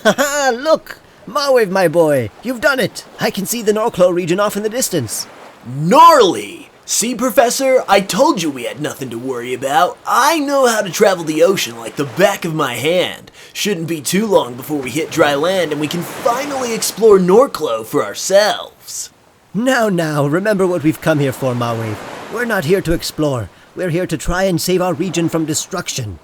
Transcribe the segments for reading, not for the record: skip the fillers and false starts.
Haha, look! Mawave, my boy, you've done it! I can see the Norcloh region off in the distance. Gnarly! See, Professor, I told you we had nothing to worry about. I know how to travel the ocean like the back of my hand. Shouldn't be too long before we hit dry land and we can finally explore Norcloh for ourselves. Now, remember what we've come here for, Mawave. We're not here to explore. We're here to try and save our region from destruction.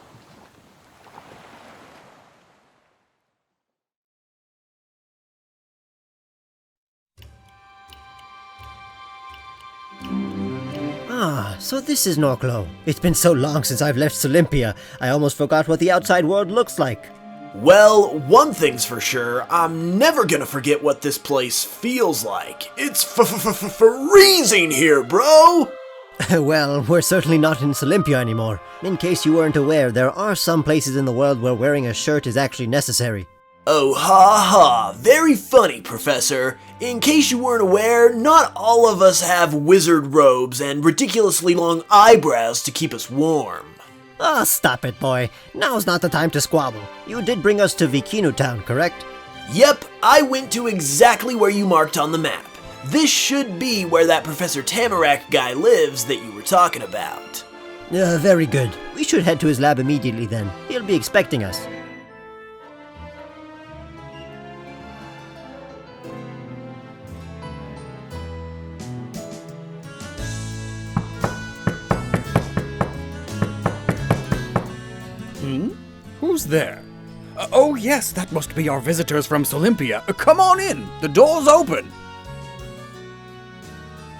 Ah, so this is Norcloh. It's been so long since I've left Solympia, I almost forgot what the outside world looks like. Well, one thing's for sure, I'm never gonna forget what this place feels like. It's freezing here, bro! Well, we're certainly not in Solympia anymore. In case you weren't aware, there are some places in the world where wearing a shirt is actually necessary. Oh ha ha, very funny, Professor. In case you weren't aware, not all of us have wizard robes and ridiculously long eyebrows to keep us warm. Ah, stop it, boy. Now's not the time to squabble. You did bring us to Vikinu Town, correct? Yep, I went to exactly where you marked on the map. This should be where that Professor Tamarack guy lives that you were talking about. Very good. We should head to his lab immediately then. He'll be expecting us. Who's there? Oh yes, that must be our visitors from Solympia. Come on in, the door's open.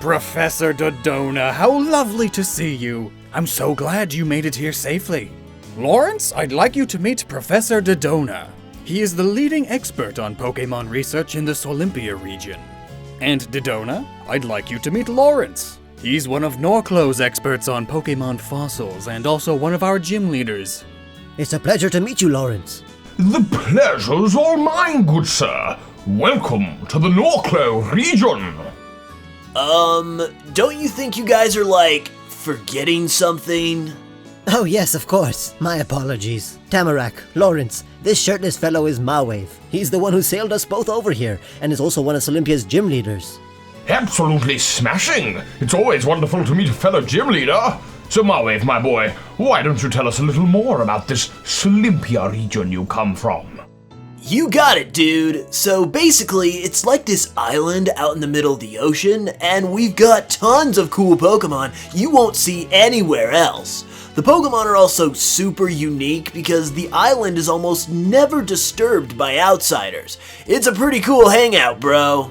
Professor Dodona, how lovely to see you. I'm so glad you made it here safely. Lawrence, I'd like you to meet Professor Dodona. He is the leading expert on Pokemon research in the Solympia region. And Dodona, I'd like you to meet Lawrence. He's one of Norcloh's experts on Pokemon fossils and also one of our gym leaders. It's a pleasure to meet you, Lawrence. The pleasure's all mine, good sir. Welcome to the Norcloh region. Don't you think you guys are, like, forgetting something? Oh yes, of course. My apologies. Tamarack, Lawrence, this shirtless fellow is Mawave. He's the one who sailed us both over here, and is also one of Solympia's gym leaders. Absolutely smashing. It's always wonderful to meet a fellow gym leader. So Mawave, my boy, why don't you tell us a little more about this Solympia region you come from? You got it, dude. So basically, it's like this island out in the middle of the ocean, and we've got tons of cool Pokemon you won't see anywhere else. The Pokemon are also super unique because the island is almost never disturbed by outsiders. It's a pretty cool hangout, bro.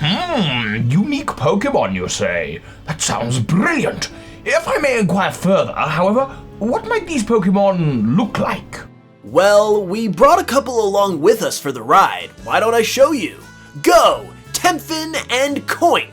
Unique Pokemon, you say? That sounds brilliant. If I may inquire further, however, what might these Pokemon look like? Well, we brought a couple along with us for the ride. Why don't I show you? Go! Temphin and Koink!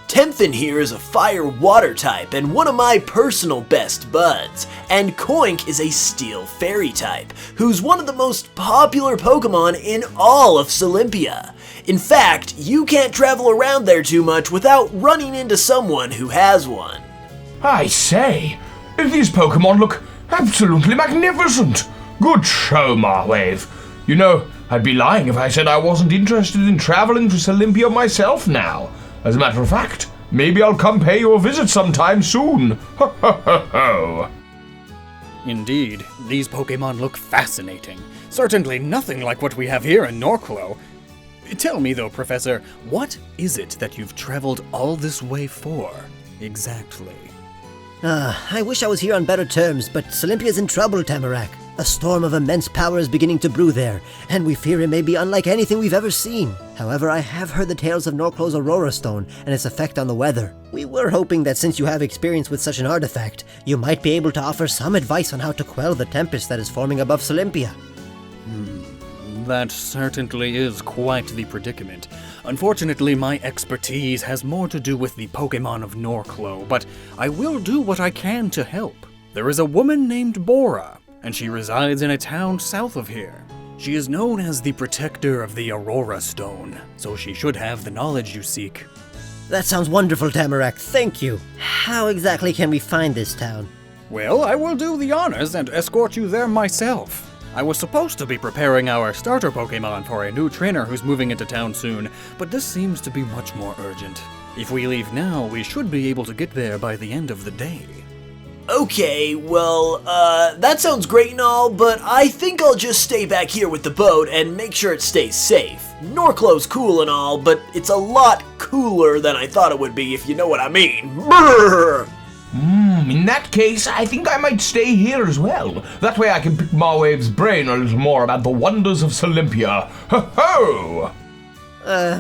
Temphin here is a fire-water type and one of my personal best buds, and Koink is a steel fairy type, who's one of the most popular Pokemon in all of Solympia. In fact, you can't travel around there too much without running into someone who has one. I say, these Pokemon look absolutely magnificent. Good show, Mawave. You know, I'd be lying if I said I wasn't interested in traveling to Solympia myself now. As a matter of fact, maybe I'll come pay you a visit sometime soon. Ho ho ho ho. Indeed, these Pokemon look fascinating. Certainly nothing like what we have here in Norcloh. Tell me though, Professor, what is it that you've traveled all this way for, exactly? I wish I was here on better terms, but Solympia's in trouble, Tamarack. A storm of immense power is beginning to brew there, and we fear it may be unlike anything we've ever seen. However, I have heard the tales of Norcloh's Aurora Stone and its effect on the weather. We were hoping that since you have experience with such an artifact, you might be able to offer some advice on how to quell the tempest that is forming above Solympia. That certainly is quite the predicament. Unfortunately, my expertise has more to do with the Pokemon of Norcloh, but I will do what I can to help. There is a woman named Bora, and she resides in a town south of here. She is known as the protector of the Aurora Stone, so she should have the knowledge you seek. That sounds wonderful, Tamarack. Thank you. How exactly can we find this town? Well, I will do the honors and escort you there myself. I was supposed to be preparing our starter Pokemon for a new trainer who's moving into town soon, but this seems to be much more urgent. If we leave now, we should be able to get there by the end of the day. Okay, well, that sounds great and all, but I think I'll just stay back here with the boat and make sure it stays safe. Norcloh's cool and all, but it's a lot cooler than I thought it would be, if you know what I mean. Brrr! In that case, I think I might stay here as well. That way I can pick Marwave's brain a little more about the wonders of Solympia. Ho-ho!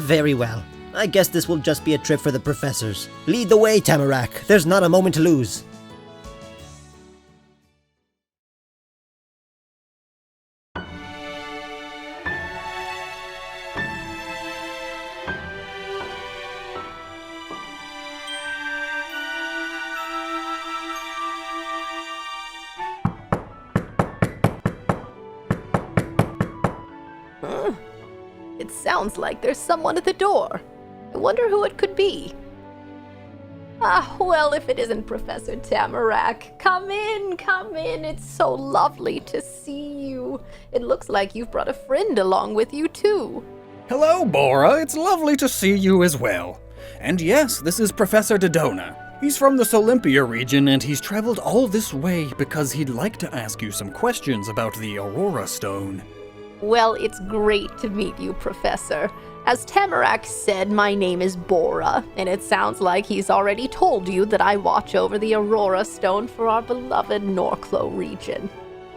Very well. I guess this will just be a trip for the professors. Lead the way, Tamarack. There's not a moment to lose. It sounds like there's someone at the door. I wonder who it could be. Well, if it isn't Professor Tamarack. Come in, come in. It's so lovely to see you. It looks like you've brought a friend along with you, too. Hello, Bora. It's lovely to see you as well. And yes, this is Professor Dodona. He's from the Solympia region, and he's traveled all this way because he'd like to ask you some questions about the Aurora Stone. Well, it's great to meet you, Professor. As Tamarack said, my name is Bora, and it sounds like he's already told you that I watch over the Aurora Stone for our beloved Norcloh region.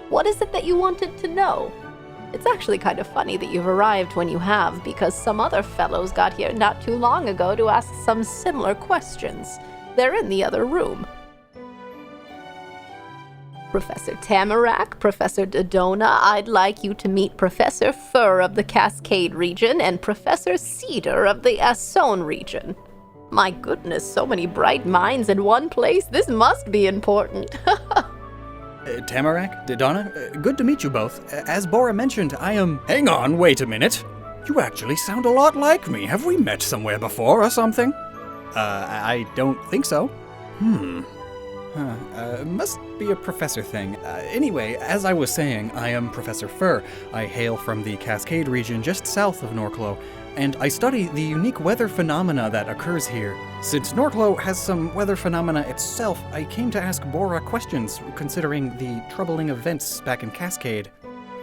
What is it that you wanted to know? It's actually kind of funny that you've arrived when you have, because some other fellows got here not too long ago to ask some similar questions. They're in the other room. Professor Tamarack, Professor Dodona, I'd like you to meet Professor Fur of the Kaskade region and Professor Cedar of the Asone region. My goodness, so many bright minds in one place. This must be important. Tamarack, Dodona, good to meet you both. As Bora mentioned, I am... Hang on, wait a minute. You actually sound a lot like me. Have we met somewhere before or something? I don't think so. Must be a professor thing. Anyway, as I was saying, I am Professor Fur. I hail from the Kaskade region just south of Norcloh, and I study the unique weather phenomena that occurs here. Since Norcloh has some weather phenomena itself, I came to ask Bora questions, considering the troubling events back in Kaskade.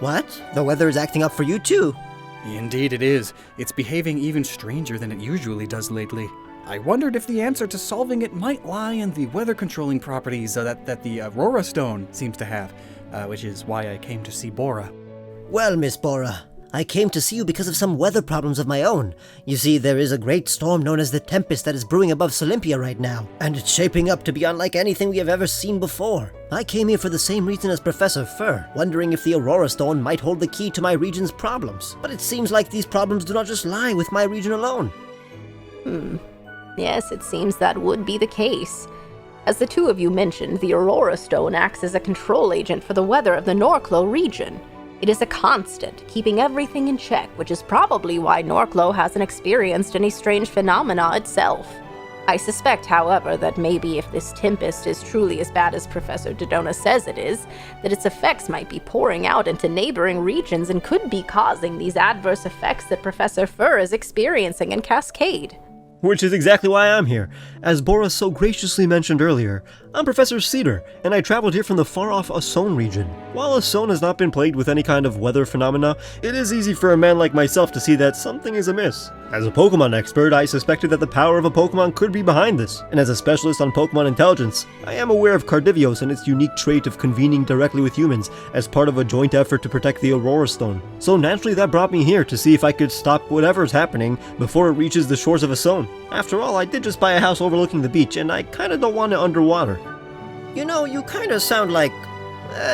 What? The weather is acting up for you too. Indeed it is. It's behaving even stranger than it usually does lately. I wondered if the answer to solving it might lie in the weather controlling properties that the Aurora Stone seems to have, which is why I came to see Bora. Well, Miss Bora, I came to see you because of some weather problems of my own. You see, there is a great storm known as the Tempest that is brewing above Solympia right now, and it's shaping up to be unlike anything we have ever seen before. I came here for the same reason as Professor Fur, wondering if the Aurora Stone might hold the key to my region's problems. But it seems like these problems do not just lie with my region alone. Yes, it seems that would be the case. As the two of you mentioned, the Aurora Stone acts as a control agent for the weather of the Norcloh region. It is a constant, keeping everything in check, which is probably why Norcloh hasn't experienced any strange phenomena itself. I suspect, however, that maybe if this Tempest is truly as bad as Professor Dodona says it is, that its effects might be pouring out into neighboring regions and could be causing these adverse effects that Professor Fur is experiencing in Kaskade. Which is exactly why I'm here. As Bora so graciously mentioned earlier, I'm Professor Cedar, and I traveled here from the far-off Asone region. While Asone has not been plagued with any kind of weather phenomena, it is easy for a man like myself to see that something is amiss. As a Pokemon expert, I suspected that the power of a Pokemon could be behind this, and as a specialist on Pokemon intelligence, I am aware of Cardivios and its unique trait of convening directly with humans as part of a joint effort to protect the Aurora Stone. So naturally that brought me here to see if I could stop whatever's happening before it reaches the shores of Asone. After all, I did just buy a house overlooking the beach, and I kinda don't want it underwater. You know, you kinda sound like...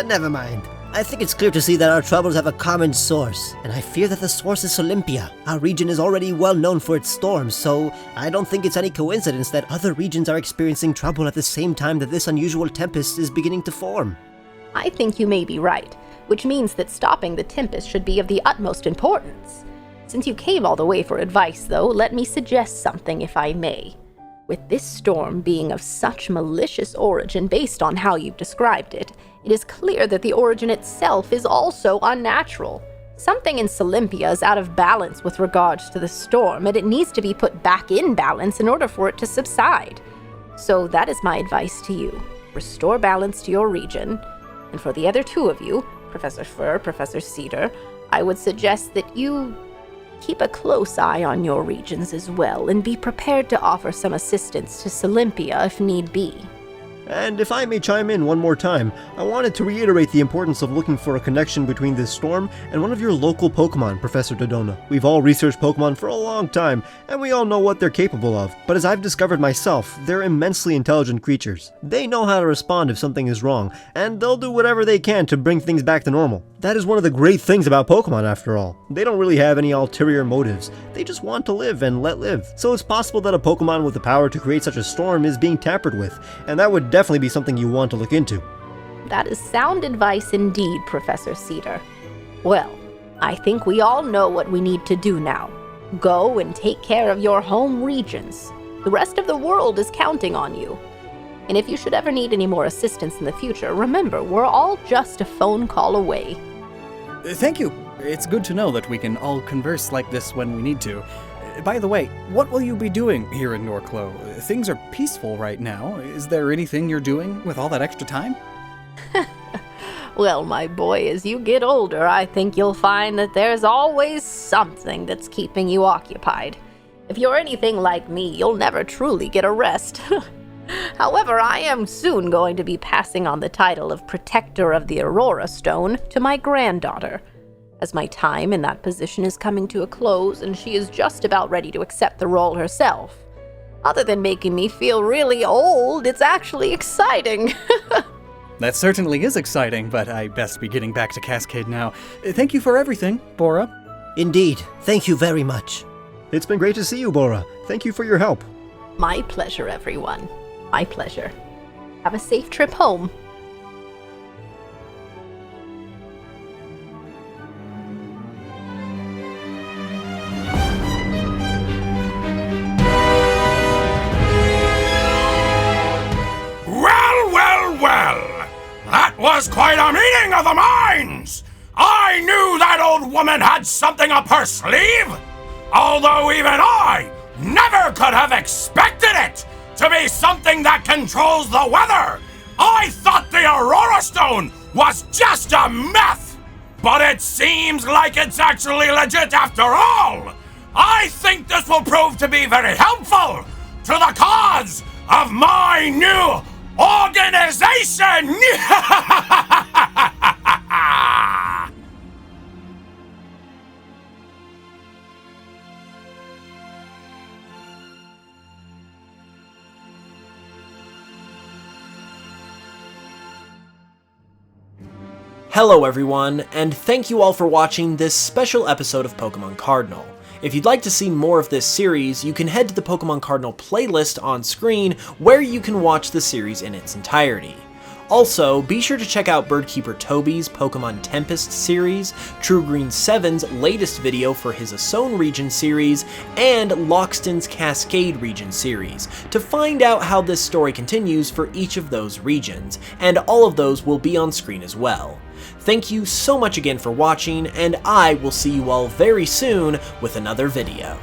never mind. I think it's clear to see that our troubles have a common source, and I fear that the source is Solympia. Our region is already well known for its storms, so I don't think it's any coincidence that other regions are experiencing trouble at the same time that this unusual tempest is beginning to form. I think you may be right, which means that stopping the Tempest should be of the utmost importance. Since you came all the way for advice, though, let me suggest something if I may. With this storm being of such malicious origin based on how you've described it, it is clear that the origin itself is also unnatural. Something in Solympia is out of balance with regards to the storm, and it needs to be put back in balance in order for it to subside. So that is my advice to you. Restore balance to your region. And for the other two of you, Professor Fur, Professor Cedar, I would suggest that you keep a close eye on your regions as well, and be prepared to offer some assistance to Solympia if need be. And if I may chime in one more time, I wanted to reiterate the importance of looking for a connection between this storm and one of your local Pokemon, Professor Dodona. We've all researched Pokemon for a long time, and we all know what they're capable of, but as I've discovered myself, they're immensely intelligent creatures. They know how to respond if something is wrong, and they'll do whatever they can to bring things back to normal. That is one of the great things about Pokemon after all. They don't really have any ulterior motives, they just want to live and let live. So it's possible that a Pokemon with the power to create such a storm is being tampered with, and that would definitely be something you want to look into. That is sound advice indeed, Professor Cedar. Well, I think we all know what we need to do now. Go and take care of your home regions. The rest of the world is counting on you. And if you should ever need any more assistance in the future, remember, we're all just a phone call away. Thank you. It's good to know that we can all converse like this when we need to. By the way, what will you be doing here in Norcloh? Things are peaceful right now. Is there anything you're doing with all that extra time? Well, my boy, as you get older, I think you'll find that there's always something that's keeping you occupied. If you're anything like me, you'll never truly get a rest. However, I am soon going to be passing on the title of Protector of the Aurora Stone to my granddaughter, as my time in that position is coming to a close and she is just about ready to accept the role herself. Other than making me feel really old, it's actually exciting. That certainly is exciting, but I best be getting back to Kaskade now. Thank you for everything, Bora. Indeed, thank you very much. It's been great to see you, Bora. Thank you for your help. My pleasure, everyone. My pleasure. Have a safe trip home. That was quite a meeting of the minds! I knew that old woman had something up her sleeve! Although even I never could have expected it to be something that controls the weather! I thought the Aurora Stone was just a myth! But it seems like it's actually legit after all! I think this will prove to be very helpful to the cause of my new organization! Hello everyone, and thank you all for watching this special episode of Pokemon Cardinal. If you'd like to see more of this series, you can head to the Pokemon Cardinal playlist on screen, where you can watch the series in its entirety. Also, be sure to check out Keeper Toby's Pokemon Tempest series, Truegreen7's latest video for his Asone Region series, and Lockstin's Kaskade Region series, to find out how this story continues for each of those regions, and all of those will be on screen as well. Thank you so much again for watching, and I will see you all very soon with another video.